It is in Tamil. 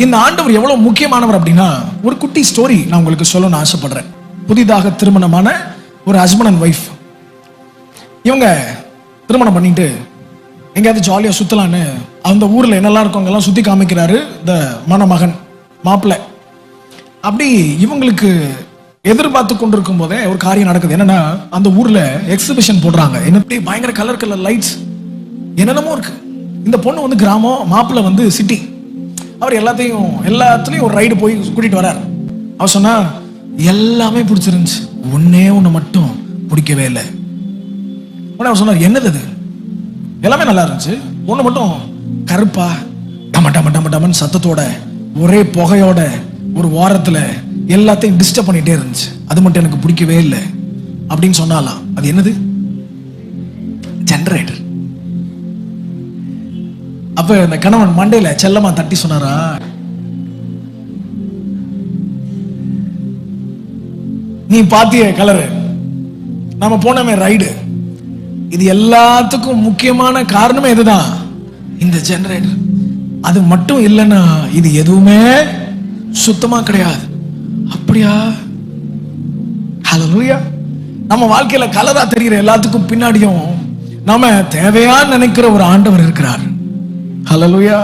இந்த ஆண்டவர் எவ்வளவு முக்கியமானவர் அப்படின்னா, ஒரு குட்டி ஸ்டோரி நான் உங்களுக்கு சொல்லணும்னு ஆசைப்படுறேன். புதிதாக திருமணமான ஒரு ஹஸ்பண்ட் அண்ட் ஒய்ஃப், இவங்க திருமணம் பண்ணிட்டு எங்கேயாவது ஜாலியாக சுத்தலான்னு அந்த ஊர்ல என்னெல்லாம் இருக்கவங்கெல்லாம் சுத்தி காமிக்கிறாரு இந்த மணமகன் மாப்பிள்ளை. அப்படி இவங்களுக்கு எதிர்பார்த்து கொண்டிருக்கும் போதே ஒரு காரியம் நடக்குது. என்னன்னா, அந்த ஊர்ல எக்ஸிபிஷன் போடுறாங்க. எப்படி பயங்கர கலர் கலர் லைட்ஸ் என்னென்னமோ இருக்கு. இந்த பொண்ணு வந்து கிராமம், மாப்பிள்ளை வந்து சிட்டி. அவர் எல்லாத்துலயும் ஒரு ரைடு போய் கூட்டிட்டு வர்றார். அவர் சொன்னா, எல்லாமே பிடிச்சிருந்துச்சு, ஒன்னே ஒண்ணு மட்டும் பிடிக்கவே இல்லை. உடனே அவர் சொன்னார், என்னது அது? எல்லாமே நல்லா இருந்துச்சு, ஒண்ணு மட்டும் கருப்பா டம டம டம டமன் சத்தத்தோட ஒரே புகையோட ஒரு வாரத்துல எல்லாத்தையும் டிஸ்டர்ப் பண்ணிட்டே இருந்துச்சு, அது மட்டும் எனக்கு பிடிக்கவே இல்லை அப்படின்னு சொன்னாலாம். அது என்னது? ஜெனரேட்டர். அப்ப இந்த கணவன் மண்டையில செல்லமா தட்டி சொன்னாரா, நீ பாத்திய கலரு, நாம போனமே ரைடு, இது எல்லாத்துக்கும் முக்கியமான காரணமே இதுதான், இந்த ஜெனரேட்டர். அது மட்டும் இல்லைன்னா இது எதுவுமே சுத்தமா கிடையாது. அப்படியா? ஹல்லேலூயா. நம்ம வாழ்க்கையில கலரா தெரிகிற எல்லாத்துக்கும் பின்னாடியும் நாம தேவையா நினைக்கிற ஒரு ஆண்டவர் இருக்கிறார். ஹல்லேலூயா.